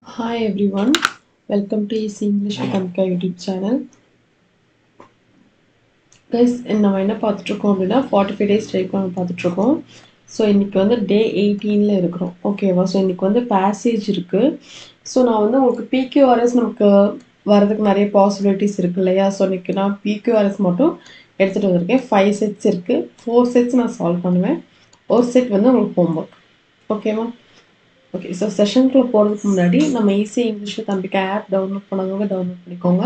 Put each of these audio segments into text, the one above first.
Hi everyone, welcome to Easy English with Amika YouTube channel. Guys, நம்ம என்ன பார்த்துட்டு இருக்கோம் அப்படின்னா 45 days டைப் நம்ம பார்த்துட்டு இருக்கோம். ஸோ இன்னைக்கு வந்து டே 18ல இருக்கிறோம். ஓகேவா? ஸோ இன்னைக்கு வந்து பேசேஜ் இருக்கு. ஸோ நான் வந்து உங்களுக்கு PQRS நமக்கு வரதுக்கு நிறைய பாசிபிலிட்டிஸ் இருக்கு இல்லையா? ஸோ இன்னைக்கு நான் PQRS மட்டும் எடுத்துகிட்டு வந்திருக்கேன். 5 செட்ஸ் இருக்கு. 4 செட்ஸ் நான் சால்வ் பண்ணுவேன். ஒரு செட் வந்து உங்களுக்கு ஹோம்ஒர்க். ஓகேவா? ஓகே, ஸோ செஷனுக்குள்ளே போகிறதுக்கு முன்னாடி நம்ம easy English with Ambika app download பண்ணாதவங்க டவுன்லோட் பண்ணிக்கோங்க.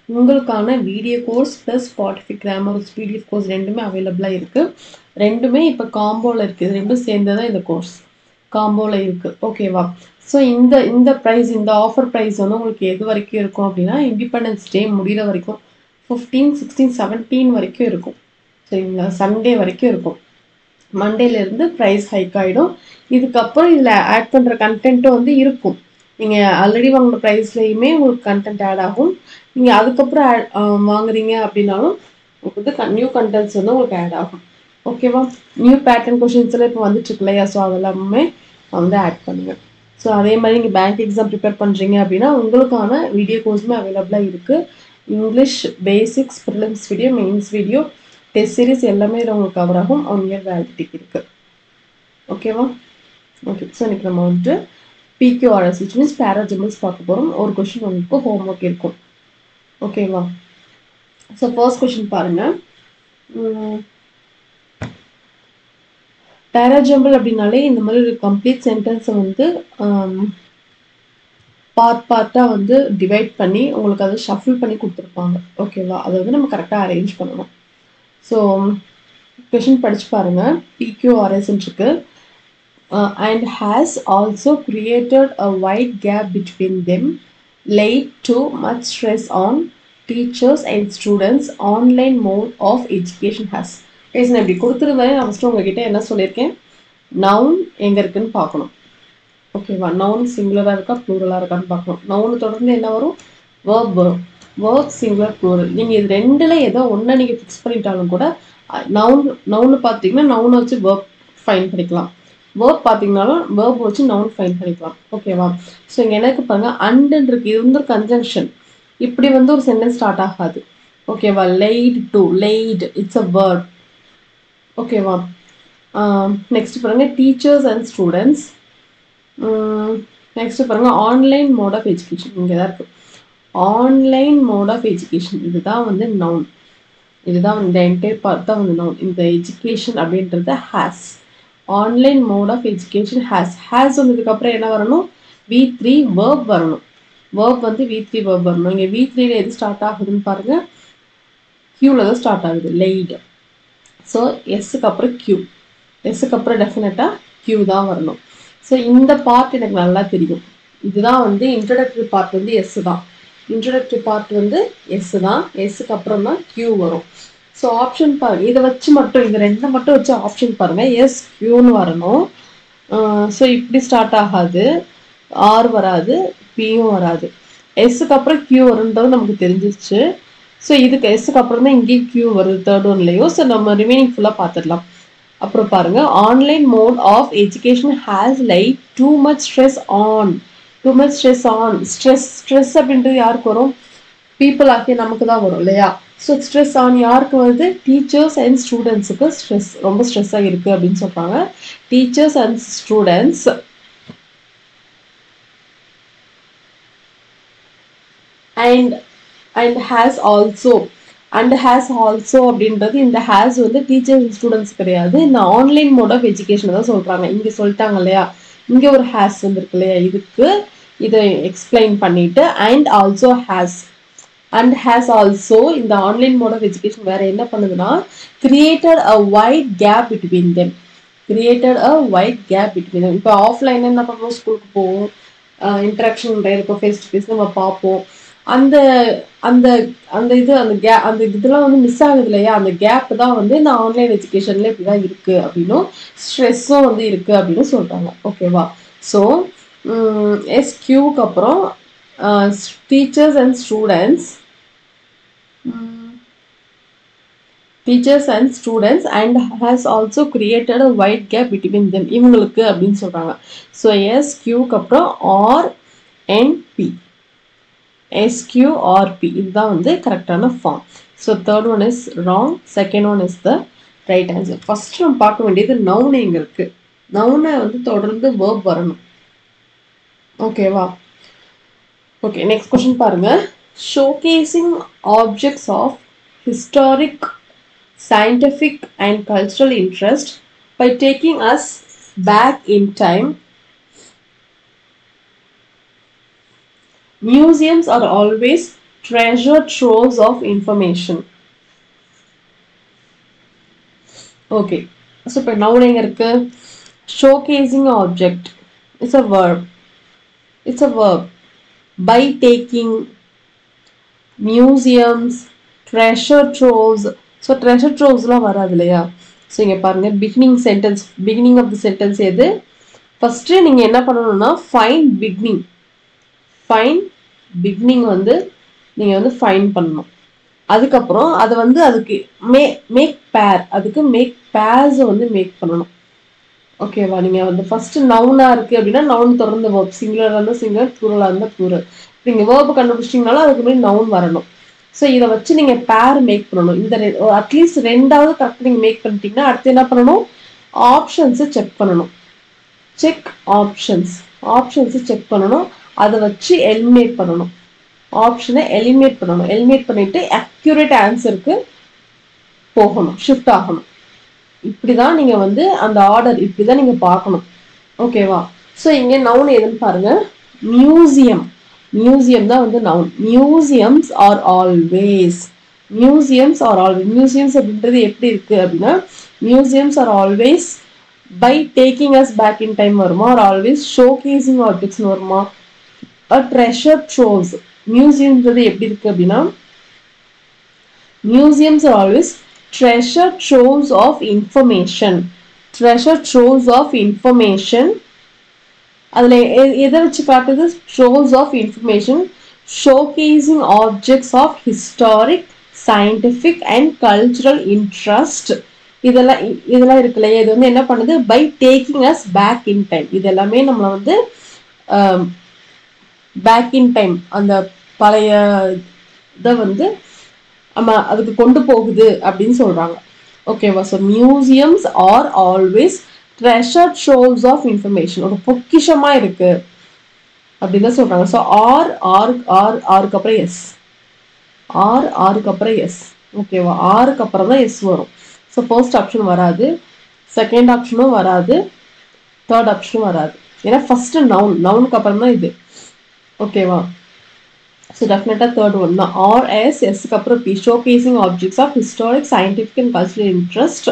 உங்களுக்கான video course plus Spotify grammars PDF course ரெண்டுமே அவைலபிளாக இருக்குது. ரெண்டுமே இப்போ காம்போவில் இருக்குது. ரெண்டும் சேர்ந்து தான் இந்த கோர்ஸ் காம்போவில் இருக்குது. ஓகேவா? ஸோ இந்த இந்த ப்ரைஸ், இந்த ஆஃபர் ப்ரைஸ் வந்து உங்களுக்கு எது வரைக்கும் இருக்கும் அப்படின்னா இண்டிபெண்டன்ஸ் டே முடிகிற வரைக்கும் 15, 16, 17 வரைக்கும் இருக்கும். சரிங்களா? சண்டே வரைக்கும் இருக்கும். மண்டேலேருந்து ப்ரைஸ் ஹைக் ஆகிடும். இதுக்கப்புறம் இதில் ஆட் பண்ணுற கண்டென்ட்டும் வந்து இருக்கும். நீங்கள் ஆல்ரெடி வாங்கின ப்ரைஸ்லேயுமே உங்களுக்கு கண்டென்ட் ஆட் ஆகும். நீங்கள் அதுக்கப்புறம் வாங்குறீங்க அப்படின்னாலும் உங்களுக்கு வந்து நியூ கண்டென்ட்ஸ் வந்து உங்களுக்கு ஆட் ஆகும். ஓகேவா? நியூ பேட்டர்ன் கொஷின்ஸ் எல்லாம் இப்போ வந்துட்டுருக்கு இல்லையா? ஸோ அதெல்லாமே வந்து ஆட் பண்ணுங்கள். ஸோ அதே மாதிரி நீங்கள் பேங்க் எக்ஸாம் ப்ரிப்பேர் பண்ணுறீங்க அப்படின்னா உங்களுக்கான வீடியோ கோர்ஸுமே அவைலபிளாக இருக்குது. English basics, prelims video, mains video, test series எல்லாமே இதில் உங்களுக்கு கவர் ஆகும். 1 year வேலிடிட்டி இருக்குது. ஓகேவா? ஓகே, ஸோ இன்றைக்கி நம்ம வந்துட்டு PQRS விச் மீன்ஸ் பேராஜிம்பிள்ஸ் பார்க்க போகிறோம். ஒரு கொஷின் உங்களுக்கு ஹோம்ஒர்க் இருக்கும். ஓகேவா? ஸோ ஃபர்ஸ்ட் கொஷின் பாருங்கள். பேராஜம்பிள் அப்படின்னாலே இந்த மாதிரி ஒரு கம்ப்ளீட் சென்டென்ஸை வந்து பார்ட்டாக வந்து டிவைட் பண்ணி உங்களுக்கு அதை ஷஃபில் பண்ணி கொடுத்துருப்பாங்க. ஓகேவா? அதை வந்து நம்ம கரெக்டாக அரேஞ்ச் பண்ணணும். ஸோ கொஷின் படிச்சு பாருங்க. PQRS இருக்கு. And has also created a wide gap between them, laid too much stress on teachers and students. Online mode of education has. நான் இப்படி கொடுத்துருந்தேன். நான் ஃபஸ்ட்டு உங்ககிட்ட என்ன சொல்லியிருக்கேன், நவுன் எங்கே இருக்குன்னு பார்க்கணும். ஓகேவா? நவுன் சிங்குலராக இருக்கா ப்ளூரலாக இருக்கான்னு பார்க்கணும். நவுன் தொடர்ந்து என்ன வரும்? வேர்ப் வரும். Verb singular plural. நீங்கள் இது ரெண்டில் ஏதோ ஒன்றை நீங்கள் ஃபிக்ஸ் பண்ணிட்டாலும் கூட நவுன்னு பார்த்தீங்கன்னா நவுனை வச்சு வேர்ப் ஃபைன் பண்ணிக்கலாம். வேர்ப் பார்த்தீங்கன்னாலும் வேர்ப் வச்சு நவுன் ஃபைன் பண்ணிக்கலாம். ஓகேவா? ஸோ இங்கே எனக்கு பாருங்கள் அண்டுன்னு இருக்குது. இது வந்து ஒரு கன்ஜங்ஷன். இப்படி வந்து ஒரு சென்டென்ஸ் ஸ்டார்ட் ஆகாது. ஓகேவா? Light to, light it's a verb. ஓகேவா? நெக்ஸ்ட் பாருங்கள் டீச்சர்ஸ் அண்ட் ஸ்டூடெண்ட்ஸ். நெக்ஸ்ட் பாருங்கள் ஆன்லைன் மோட் ஆஃப் எஜுகேஷன். இங்கே தான் இருக்குது. ஆன்லைன் மோட் ஆஃப் எஜுகேஷன் இதுதான் வந்து நவுன். இதுதான் இந்த என்டையர் பார்ட் தான் வந்து நவுன். இந்த எஜுகேஷன் அப்படின்றது has. Online mode of education has வந்ததுக்கப்புறம் என்ன வரணும்? V3 வேர்ப் வரணும். வேர்ப் வந்து V3 வேர்ப் வரணும். இங்கே V3ல எது ஸ்டார்ட் ஆகுதுன்னு பாருங்கள். Qவில் தான் ஸ்டார்ட் ஆகுது, லைட். ஸோ எஸ்ஸுக்கு அப்புறம் Q. எஸ்ஸுக்கு அப்புறம் டெஃபினட்டாக Q தான் வரணும். ஸோ இந்த பார்ட் எனக்கு நல்லா தெரியும். இதுதான் வந்து இன்ட்ரோடக்டரி பார்ட் வந்து எஸ் தான். இன்ட்ரோடக்டரி பார்ட் வந்து எஸ் தான். எஸ்ஸுக்கு அப்புறம் தான் Q வரும். ஸோ ஆப்ஷன் பாருங்க. இதை வச்சு மட்டும் இந்த ரெண்டை மட்டும் வச்சு ஆப்ஷன் பாருங்கள். எஸ் Qன்னு வரணும். ஸோ இப்படி ஸ்டார்ட் ஆகாது. R வராது, Pயும் வராது. எஸ்ஸுக்கு அப்புறம் Q வருன்றது நமக்கு தெரிஞ்சிருச்சு. ஸோ இதுக்கு எஸ்ஸுக்கு அப்புறம் தான் இங்கேயும் Q வருது தேர்ட் ஒன்லேயோ. ஸோ நம்ம ரிமைனிங் ஃபுல்லாக பார்த்துடலாம். அப்புறம் பாருங்க online mode of education has laid too much stress on. Too much stress on. Stress அப்படின்றது யாருக்கு வரும்? பீப்புள் ஆகிய நமக்கு தான் வரும் இல்லையா? ஸோ ஸ்ட்ரெஸ் ஆன் யாருக்கு வருது? டீச்சர்ஸ் அண்ட் ஸ்டூடெண்ட்ஸுக்கு ஸ்ட்ரெஸ், ரொம்ப ஸ்ட்ரெஸ்ஸாக இருக்குது அப்படின்னு சொல்கிறாங்க. Teachers and students and has also. And has also அப்படின்றது இந்த ஹேஸ் வந்து டீச்சர்ஸ் அண்ட் ஸ்டூடெண்ட்ஸ் கிடையாது. இந்த ஆன்லைன் மோட் ஆஃப் எஜுகேஷன் தான் சொல்கிறாங்க. இங்கே சொல்லிட்டாங்க இல்லையா? இங்கே ஒரு ஹேஸ் வந்துருக்கு இல்லையா? இதுக்கு இதை எக்ஸ்பிளைன் பண்ணிட்டு and also has. And has also இந்த ஆன்லைன் மோட் ஆஃப் எஜுகேஷன் வேறு என்ன பண்ணுதுன்னா created a wide gap between them. Created a wide gap between them. இப்போ ஆஃப்லைன் என்ன பண்ணுவோம்? ஸ்கூலுக்கு போவோம், இன்ட்ராக்ஷன் நிறைய இருக்கும், ஃபேஸ் டு ஃபேஸ் நம்ம பார்ப்போம். அந்த அந்த அந்த இது அந்த இதெல்லாம் வந்து மிஸ் ஆகுது இல்லையா? அந்த கேப் தான் வந்து இந்த ஆன்லைன் எஜுகேஷன்ல இப்படி தான் இருக்குது அப்படின்னும் ஸ்ட்ரெஸ்ஸும் வந்து இருக்குது அப்படின்னு சொல்கிறாங்க. ஓகேவா? ஸோ SQக்கு அப்புறம் teachers and students, and has also created a wide gap between them. இவங்களுக்கு அப்படின்னு சொல்கிறாங்க. ஸோ SQக்கு அப்புறம் ஆர் NP. SQRP. இதுதான் வந்து கரெக்டான form. So third one is wrong, second one is the right answer. First நம்ம பார்க்க வேண்டியது நவுன் எங்க இருக்கு. நவுனை வந்து தொடர்ந்து வேர்ப் வரணும். ஓகேவா? ஓகே, நெக்ஸ்ட் கொஸ்டின் பாருங்க. Showcasing objects of historic, scientific and cultural interest by taking us back in time. Museums are always treasure troves of information. Okay, so இப்போ noun எங்க இருக்கு? Showcasing object. It's a verb. It's a verb. By taking, museums, treasure troves. So treasure ட்ரோவ்ஸ்லாம் வராது இல்லையா? So இங்கே பாருங்கள், beginning of the sentence எது? First நீங்கள் என்ன பண்ணணும்னா ஃபைன் பிகினிங் வந்து நீங்கள் வந்து ஃபைன் பண்ணணும். அதுக்கப்புறம் அதை வந்து அதுக்கு மேக் பேர், அதுக்கு மேக் பேர்ஸை வந்து மேக் பண்ணணும். ஓகேவா? நீங்கள் வந்து ஃபஸ்ட்டு நவுனாக இருக்குது அப்படின்னா நவுன் தொடர்ந்து வேர்ப், சிங்குலராக இருந்தால் சிங்குலர், ப்ளூரலாக இருந்தால் ப்ளூரல். நீங்கள் வேர்பு கண்டுபிடிச்சிட்டிங்கனாலும் அதுக்கு முன்னாடி நவுன் வரணும். ஸோ இதை வச்சு நீங்கள் பேர் மேக் பண்ணணும். இந்த அட்லீஸ்ட் ரெண்டாவது கரெக்டாக நீங்கள் மேக் பண்ணிட்டீங்கன்னா அடுத்து என்ன பண்ணணும்? ஆப்ஷன்ஸை செக் பண்ணணும். ஆப்ஷன்ஸை செக் பண்ணணும். அதை வச்சு எலிமினேட் பண்ணணும். ஆப்ஷனை எலிமினேட் பண்ணிட்டு அக்யூரேட் ஆன்சருக்கு போகணும், ஷிஃப்ட் ஆகணும். இப்படி தான் நீங்கள் வந்து அந்த ஆர்டர் இப்படி தான் நீங்கள் பார்க்கணும். ஓகேவா? ஸோ இங்கே நவுன் எதுன்னு பாருங்கள். மியூசியம் தான் வந்து நவுன். மியூசியம்ஸ் ஆர் ஆல்வேஸ் அப்படின்றது எப்படி இருக்கு அப்படின்னா, museums are always by taking us back in time வருமா, ஆர் ஆல்வேஸ் ஷோகேசிங் ஆப்ஜெக்ட்ஸ் வருமா, ட்ரெஷர் ட்ரோவ்ஸ். மியூசியம்ன்றது எப்படி இருக்கு அப்படின்னா, museums are always treasure troves of information. அதில் எதை வச்சு காட்டுது? Troves of information, showcasing objects of historic, scientific and cultural interest. இதெல்லாம் இருக்கு இல்லையா? இது வந்து என்ன பண்ணுது? By taking us back in time. இது எல்லாமே நம்மளை வந்து பேக் இன் டைம், அந்த பழைய இதை வந்து நம்ம அதுக்கு கொண்டு போகுது அப்படின்னு சொல்றாங்க. ஓகேவா? So museums are always treasure troves of information, ஒரு பொக்கிஷமா இருக்கு அப்படின்னு சொல்றாங்க. ஸோ ஆருக்கு அப்புறம் எஸ், ஆருக்கு அப்புறம் எஸ். ஓகேவா? ஆருக்கு அப்புறம் தான் எஸ் வரும். ஸோ ஃபர்ஸ்ட் ஆப்ஷன் வராது, செகண்ட் ஆப்ஷனும் வராது, தேர்ட் ஆப்ஷனும் வராது. ஏன்னா ஃபர்ஸ்ட் நவுனுக்கு அப்புறம் தான் இது. ஓகேவா? ஸோ டெஃபினட்டாக தேர்ட் ஒன் தான். ஆர்எஸ், எஸ்க்கு அப்புறம் P, showcasing objects of historic, scientific and cultural interest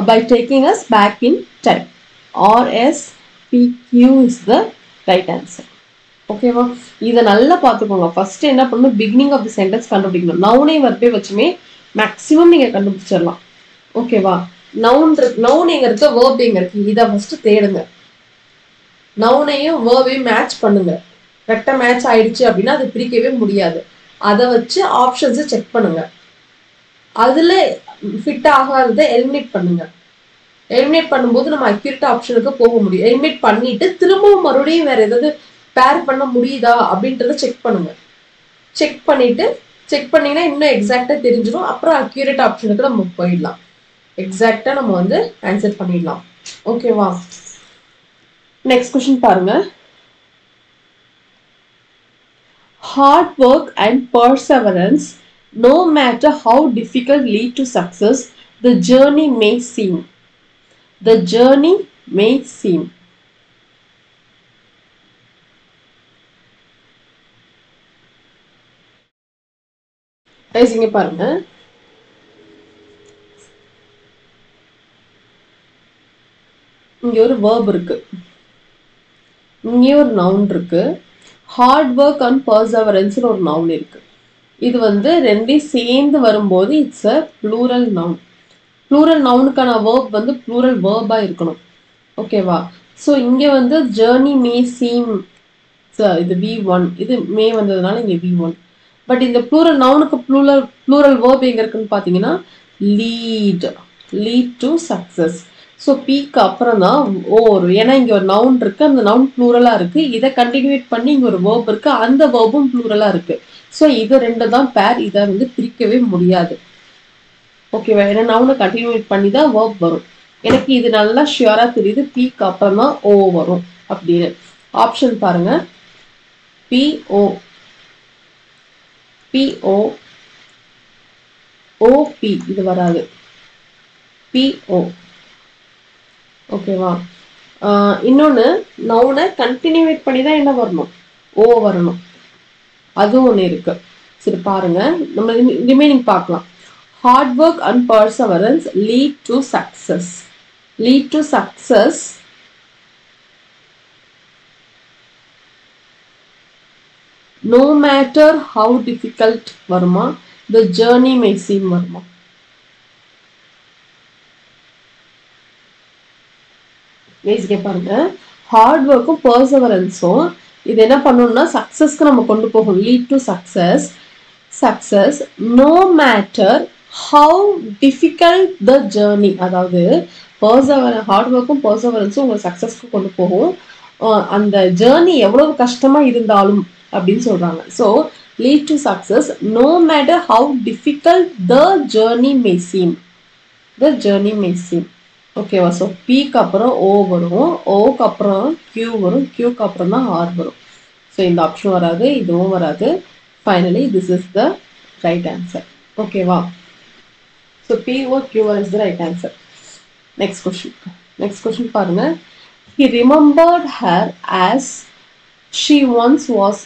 by taking us back in time. RSPQ is the right answer. ஓகேவா? இதை நல்லா பார்த்துக்கோங்க. ஃபர்ஸ்ட் என்ன பண்ணணும்? பிகினிங் ஆஃப் தி சென்டென்ஸ் கண்டுபிடிக்கணும். நவுனை வர்பே வச்சுமே மேக்ஸிமம் நீங்கள் கண்டுபிடிச்சிடலாம். ஓகேவா? நவுன் எங்க இருக்கு, வேர்ப் எங்க இருக்கு, இதை ஃபர்ஸ்ட் தேடுங்க. நவுனையும் வேர்பையும் மேட்ச் பண்ணுங்க. கரெக்டாக மேட்ச் ஆயிடுச்சு அப்படின்னா அதை பிரிக்கவே முடியாது. அதை வச்சு ஆப்ஷன்ஸை செக் பண்ணுங்க. அதுல ஃபிட் ஆகாததை எலிமினேட் பண்ணுங்க. எலிமினேட் பண்ணும்போது நம்ம அக்யூரேட் ஆப்ஷனுக்கு போக முடியும். எலிமினேட் பண்ணிட்டு திரும்பவும் மறுபடியும் வேற ஏதாவது பேர் பண்ண முடியுதா அப்படின்றத செக் பண்ணுங்க. செக் பண்ணீங்கன்னா இன்னும் எக்ஸாக்டா தெரிஞ்சிடும். அப்புறம் அக்யூரேட் ஆப்ஷனுக்கு நம்ம போயிடலாம். எக்ஸாக்டா நம்ம வந்து ஆன்சர் பண்ணிடலாம். ஓகேவா? நெக்ஸ்ட் கொஸ்டின் பாருங்க. Hard work and perseverance, no matter how difficult lead to success, the journey may seem. இங்க பாருங்க, இங்க ஒரு verb இருக்கு, இங்க ஒரு noun இருக்கு. hard work and perseverance ஒரு noun இருக்கு. இது வந்து ரெண்டையும் சேர்ந்து வரும்போது it's a plural noun. Plural நவுனுக்கான வேர்ப் வந்து ப்ளூரல் வேர்பா இருக்கணும். ஓகேவா? ஸோ இங்கே வந்து ஜேர்னி மே சீம், இது V1, இது மே வந்ததுனால இங்கே V1. பட் இந்த ப்ளூரல் நவுனுக்கு ப்ளூரல் வேர்ப் எங்க இருக்குன்னு பார்த்தீங்கன்னா லீட் டு சக்சஸ். ஸோ பீக்கு அப்புறம் தான் ஓ வரும். ஏன்னா இங்கே ஒரு நவுன் இருக்குது, அந்த நவுன் ப்ளூரலாக இருக்குது. இதை கண்டினியூட் பண்ணி இங்கே ஒரு வேர்ப் இருக்குது, அந்த வேர்பும் ப்ளூரலாக இருக்குது. ஸோ இது ரெண்டு தான் பேர், இதை வந்து பிரிக்கவே முடியாது. ஓகேவா? ஏன்னா நவுனை கண்டினியூட் பண்ணி தான் வேர்ப் வரும். எனக்கு இது நல்லா ஷியராக தெரியுது, பீக்கு அப்புறம் தான் ஓ வரும் அப்படின்னு. ஆப்ஷன் பாருங்க, பிஓ, பிஓ, ஓபி இது வராது, பிஓ. ஓகேவா? இன்னொன்று நவுனை கண்டினியூட் பண்ணி தான் என்ன வரணும், ஓ வரணும். அதுவும் ஒன்று இருக்கு. சரி பாருங்க, நம்ம ரிமைனிங் பார்க்கலாம். Hard work and perseverance lead to success. Lead to success no matter how difficult வருமா, the journey may seem வருமா? பேசிக்க பாருங்க, ஹார்ட் ஒர்க்கும் பர்சவரன்ஸும் இது என்ன பண்ணணும்னா சக்சஸ்க்கு நம்ம கொண்டு போகும். Lead to success. Success no matter how difficult the journey. அதாவது ஹார்ட் ஒர்க்கும் பர்சவரன்ஸும் உங்களை சக்சஸ்க்கு கொண்டு போகும், அந்த ஜேர்னி எவ்வளவு கஷ்டமா இருந்தாலும் அப்படின்னு சொல்றாங்க. So lead to success no matter how difficult the journey may seem. The journey may seem. ஓகேவா? ஸோ பிக்கு அப்புறம் ஓ வரும், ஓக்கு அப்புறம் கியூ வரும், கியூக்கு அப்புறம் தான் ஆர் வரும். ஸோ இந்த ஆப்ஷன் வராது, இதுவும் வராது. Finally this is the right answer. ஓகேவா? So PO QR is the right answer. Next question. Next question பாருங்க. He remembered her as she once was.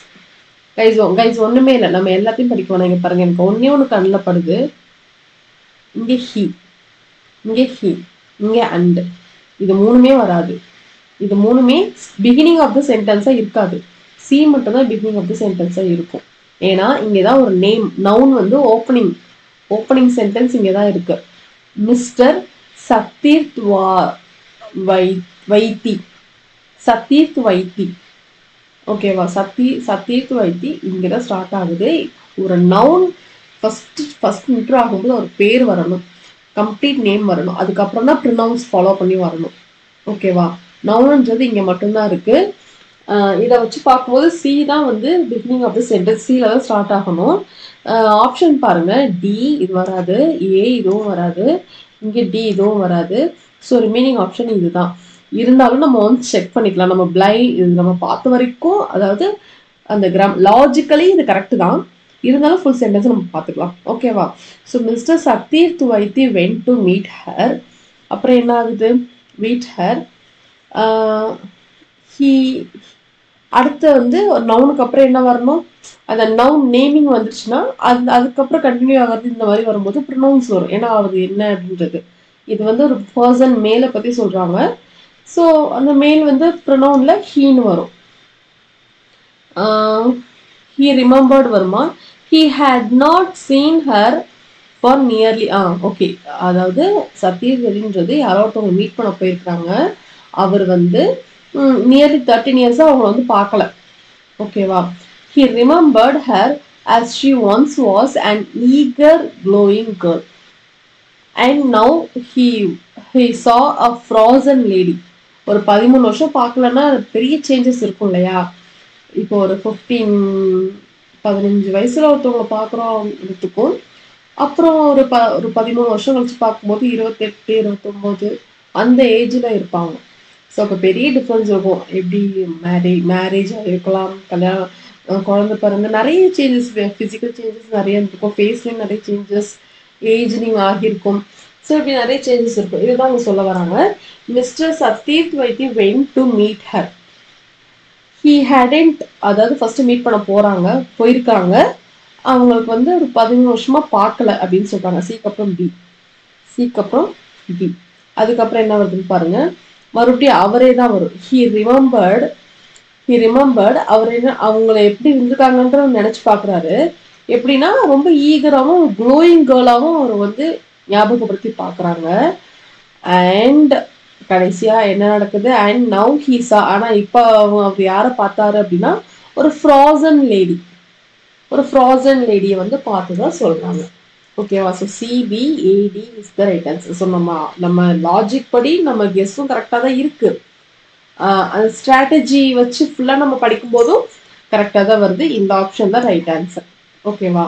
Guys ஒன்றுமே இல்லை, நம்ம எல்லாத்தையும் படிக்கணும். இங்கே பாருங்க, எனக்கு ஒன்று கண்ணில் படுது. இங்கே ஹி, இங்கே ஹி, இங்கே அண்ட், இது மூணுமே வராது. இது மூணுமே பிகினிங் ஆஃப் த சென்டென்ஸாக இருக்காது. சி மட்டும்தான் பிகினிங் ஆஃப் த சென்டென்ஸாக இருக்கும். ஏன்னா இங்கே தான் ஒரு நேம், நவுன் வந்து ஓப்பனிங் சென்டென்ஸ் இங்கே தான் இருக்கு. மிஸ்டர் சத்தீர்த் வைத்தி, சத்தீர்த் வைத்தி. ஓகேவா? சத்தீர்த் வைத்தி இங்கே தான் ஸ்டார்ட் ஆகுது. ஒரு நவுன் ஃபர்ஸ்ட் இன்ட்ரோ ஆகும்போது ஒரு பேர் வரணும், கம்ப்ளீட் நேம் வரணும், அதுக்கப்புறம் தான் ப்ரொனவுன்ஸ் ஃபாலோ பண்ணி வரணும். ஓகேவா? நவுன்ன்றது இங்கே மட்டும்தான் இருக்கு. இதை வச்சு பார்க்கும்போது சி தான் வந்து பிகினிங் ஆஃப் த சென்டென்ஸ், சியில் தான் ஸ்டார்ட் ஆகணும். ஆப்ஷன் பாருங்க, டி இது வராது, ஏ இதுவும் வராது, இங்கே டி இதுவும் வராது. ஸோ ரிமைனிங் ஆப்ஷன் இதுதான். இருந்தாலும் நம்ம வந்து செக் பண்ணிக்கலாம். நம்ம இது நம்ம பார்த்த வரைக்கும், அதாவது அந்த லாஜிக்கலி இது கரெக்டு தான், இருந்தாலும் ஃபுல் சென்டென்ஸ் நம்ம பார்த்துக்கலாம். ஓகேவா? So mister Satheerth Vaithi went to meet her. அப்புறம் என்ன ஆகுது, மீட் ஹர். ஹீ அடுத்து வந்து ஒரு நவுனுக்கு அப்புறம் என்ன வரணும், அந்த நவுன் நேமிங் வந்துருச்சுன்னா அதுக்கப்புறம் கண்டினியூ ஆகிறது இந்த மாதிரி வரும்போது ப்ரொனவுன்ஸ் வரும். ஏன்னா அது என்ன அப்படின்றது, இது வந்து ஒரு பர்சன் மேலை பற்றி சொல்கிறாங்க. ஸோ அந்த மேல் வந்து ப்ரொனவுன்ல ஹீன்னு வரும். ஹீ ரிமெம்பர்டு வருமா, he had not seen her for nearly. Okay, அதாவது சத்தீர்வதின்றது யாரோ ஒருத்தவங்க மீட் பண்ண போயிருக்காங்க. அவர் வந்து நியர்லி 13 இயர்ஸாக அவங்க வந்து பார்க்கல. ஓகேவா? He remembered her as she once was an eager glowing girl and now he saw a frozen lady. ஒரு 13 வருஷம் பார்க்கலன்னா பெரிய சேஞ்சஸ் இருக்கும் இல்லையா? இப்போ ஒரு 15 வயசுல ஒருத்தவங்க பார்க்குறோம், அப்புறம் ஒரு 13 வருஷம் கழிச்சு பார்க்கும்போது 28 29 அந்த ஏஜில் இருப்பாங்க. ஸோ அப்போ பெரிய டிஃப்ரென்ஸ் இருக்கும். எப்படி மேரேஜ் இருக்கலாம், கல்யாணம், குழந்தை பிறந்த, நிறைய சேஞ்சஸ், ஃபிசிக்கல் சேஞ்சஸ் நிறைய இருக்கும், ஃபேஸ்லேயும் நிறைய சேஞ்சஸ், ஏஜ்னிங் ஆகியிருக்கும். ஸோ இப்படி நிறைய சேஞ்சஸ் இருக்கும். இதுதான் அவங்க சொல்ல வராங்க. Mister Satheerth Vaithi went to meet her. He hadn't, அதாவது ஃபர்ஸ்ட் மீட் பண்ண போயிருக்காங்க. அவங்களுக்கு வந்து ஒரு 13 வருஷமா பார்க்கல அப்படின்னு சொல்றாங்க. சிக்கப்புறம் பி. அதுக்கப்புறம் என்ன வருதுன்னு பாருங்க, மறுபடியும் அவரே தான் வரும். ஹி ரிமெம்பர்ட் அவர் என்ன அவங்களை எப்படி இருந்திருக்காங்கன்ற நினைச்சு பார்க்குறாரு. எப்படின்னா ரொம்ப ஈகராகவும் க்ளோயிங் கேர்ளாகவும் அவர் வந்து ஞாபகப்படுத்தி பார்க்குறாங்க. அண்ட் கடைசியா என்ன நடக்குது, அண்ட் நவ் ஹீ சா, ஆனால் இப்போ அவர் யாரை பார்த்தாரு அப்படின்னா ஒரு ஃப்ரோசன் லேடியை வந்து பார்த்துதான் சொல்றாங்க. ஓகேவா? So CBAT is the right answer. So நம்ம லாஜிக் படி நம்ம கெஸ்ஸும் கரெக்டாக தான் இருக்கு. அந்த ஸ்ட்ராட்டஜி வச்சு ஃபுல்லாக நம்ம படிக்கும்போதும் கரெக்டாக தான் வருது. இந்த ஆப்ஷன் தான் ரைட் ஆன்சர். ஓகேவா?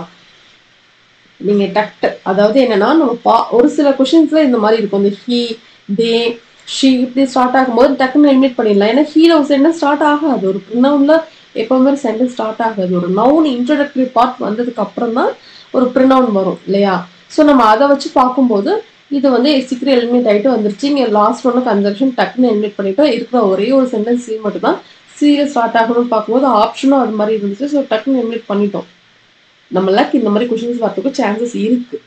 நீங்க அதாவது என்னன்னா நம்ம ஒரு சில கொஷின்ஸ்ல இந்த மாதிரி இருக்கும். இந்த ஹீ, தே, ஷீ இப்படி ஸ்டார்ட் ஆகும்போது டக்குன்னு எலிமினேட் பண்ணிடலாம். ஏன்னா ஹீல ஒரு சென்டென்ஸ் ஸ்டார்ட் ஆகாது. ஒரு ப்ரினவுன்ல எப்பவுமே சென்டென்ஸ் ஸ்டார்ட் ஆகாது. ஒரு நவுன் இன்ட்ரோடக்டரி பார்ட் வந்ததுக்கு அப்புறம் தான் ஒரு ப்ரினவுன் வரும் இல்லையா? ஸோ நம்ம அதை வச்சு பார்க்கும்போது இது வந்து சீக்கிரம் எலிமினேட் ஆகிட்டு வந்துருச்சு. இங்கே லாஸ்ட் ஒன்று கன்ஜெக்ஷன் டக்குன்னு எலிமினேட் பண்ணிட்டோம். இருக்கிற ஒரே ஒரு சென்டென்ஸ் சி மட்டும் தான் சீல ஸ்டார்ட் ஆகணும்னு பார்க்கும்போது ஆப்ஷனும் அது மாதிரி இருந்துச்சு. ஸோ டக்குன்னு எலிமினேட் பண்ணிட்டோம். நம்மளாக்கு இந்த மாதிரி கொஷின்ஸ் வரதுக்கு சான்சஸ் இருக்கு.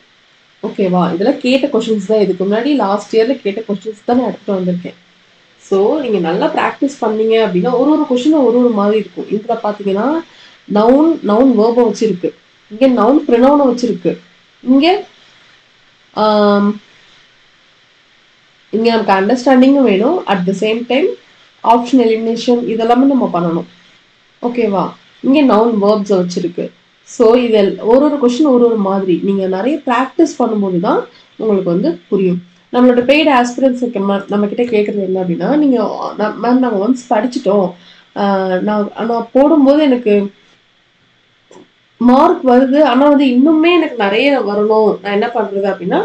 ஓகேவா? இதெல்லாம் கேட்ட கொஷின்ஸ் தான். இதுக்கு முன்னாடி லாஸ்ட் இயர்ல கேட்ட கொஷின்ஸ் தான் நான் எடுத்துட்டு வந்திருக்கேன். ஸோ நீங்க நல்லா ப்ராக்டிஸ் பண்ணீங்க அப்படின்னா ஒரு கொஷினும் ஒரு மாதிரி இருக்கும். இதுல பாத்தீங்கன்னா நவுன் வேர்பை வச்சிருக்கு, இங்க நவுன் ப்ரினவுனை வச்சிருக்கு, இங்க நமக்கு அண்டர்ஸ்டாண்டிங்கும் வேணும். At the same time option elimination இதெல்லாமே நம்ம பண்ணணும். ஓகேவா? இங்க நவுன் வேர்ப்ஸை வச்சிருக்கு. ஸோ இது ஒரு கொஷின் ஒரு மாதிரி நீங்கள் நிறைய ப்ராக்டிஸ் பண்ணும்போது தான் உங்களுக்கு வந்து புரியும். நம்மளோட பெய்டு ஆஸ்பிரன்ஸ் நம்ம கிட்ட கேட்குறது என்ன அப்படின்னா, நீங்கள் மேம் நாங்கள் ஒன்ஸ் படிச்சுட்டோம், நான் போடும்போது எனக்கு மார்க் வருது, ஆனால் வந்து இன்னுமே எனக்கு நிறைய வரணும், நான் என்ன பண்ணுறது அப்படின்னா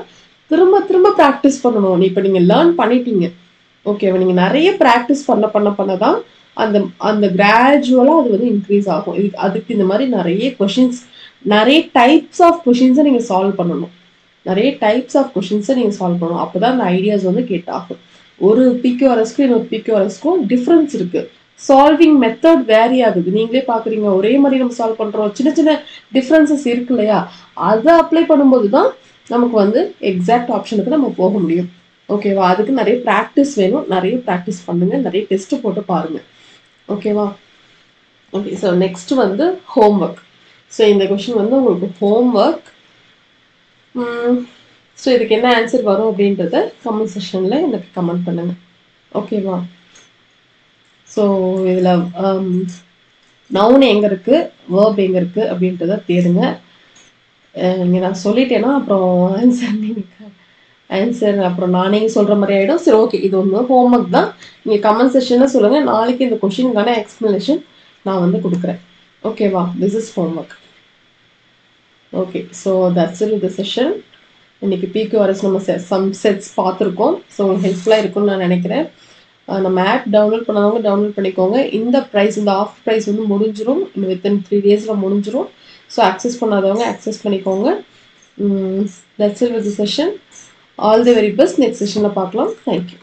திரும்ப திரும்ப ப்ராக்டிஸ் பண்ணணும். இப்போ நீங்கள் லேர்ன் பண்ணிட்டீங்க, ஓகேவா? நீங்கள் நிறைய ப்ராக்டிஸ் பண்ண தான் அந்த கிராஜுவலாக அது வந்து இன்க்ரீஸ் ஆகும். அதுக்கு இந்த மாதிரி நிறைய கொஷின்ஸ், நிறைய டைப்ஸ் ஆஃப் கொஷின்ஸை நீங்கள் சால்வ் பண்ணணும். அப்போ தான் அந்த ஐடியாஸ் வந்து கெட் ஆகும். ஒரு பிக்யூஆர்எஸ்க்கும் இன்னொரு பிக்யூஆர்எஸ்க்கும் டிஃப்ரென்ஸ் இருக்குது. சால்விங் மெத்தட் வேரி ஆகுது. நீங்களே பார்க்குறீங்க, ஒரே மாதிரி நம்ம சால்வ் பண்ணுறோம், சின்ன சின்ன டிஃப்ரென்சஸ் இருக்கு இல்லையா? அதை அப்ளை பண்ணும்போது தான் நமக்கு வந்து எக்ஸாக்ட் ஆப்ஷனுக்கு நம்ம போக முடியும். ஓகேவா? அதுக்கு நிறைய ப்ராக்டிஸ் வேணும். நிறைய ப்ராக்டிஸ் பண்ணுங்க, நிறைய டெஸ்ட் போட்டு பாருங்க. ஓகேவா? ஓகே. ஸோ நெக்ஸ்ட் வந்து ஹோம்ஒர்க். ஸோ இந்த கொஷின் வந்து உங்களுக்கு ஹோம்ஒர்க். ஸோ இதுக்கு என்ன ஆன்சர் வரும் அப்படின்றத கமெண்ட் செக்ஷனில் எனக்கு கமெண்ட் பண்ணுங்க. ஓகேவா? ஸோ இதில் நவுன் எங்கே இருக்குது, வேர்ப் எங்கே இருக்குது அப்படின்றத தேடுங்க. இங்கே நான் சொல்லிட்டேன்னா அப்புறம் ஆன்சர் அப்புறம் நானே சொல்கிற மாதிரி ஆகிடும். சரி, ஓகே. இது ஒன்று ஹோம்ஒர்க் தான். நீங்கள் கமெண்ட் செக்ஷனில் சொல்லுங்கள். நாளைக்கு இந்த கொஷினுக்கான எக்ஸ்ப்ளனேஷன் நான் வந்து கொடுக்குறேன். ஓகேவா? This is homework. Okay. So that's it the session. இன்றைக்கி பிக்யூஆர்எஸ் நம்ம சம் செட்ஸ் பார்த்துருக்கோம். ஸோ உங்களுக்கு ஹெல்ப்ஃபுல்லாக இருக்கும்னு நான் நினைக்கிறேன். நம்ம ஆப் டவுன்லோட் பண்ணாதவங்க டவுன்லோட் பண்ணிக்கோங்க. இந்த ஆஃப் ப்ரைஸ் வந்து முடிஞ்சிடும், இன்னும் வித்தின் 3 டேஸில் முடிஞ்சிடும். ஸோ அக்சஸ் பண்ணாதவங்க அக்சஸ் பண்ணிக்கோங்க. That's it with the session. All the very best. Next செஷனில் பார்க்கலாம். தேங்க்யூ.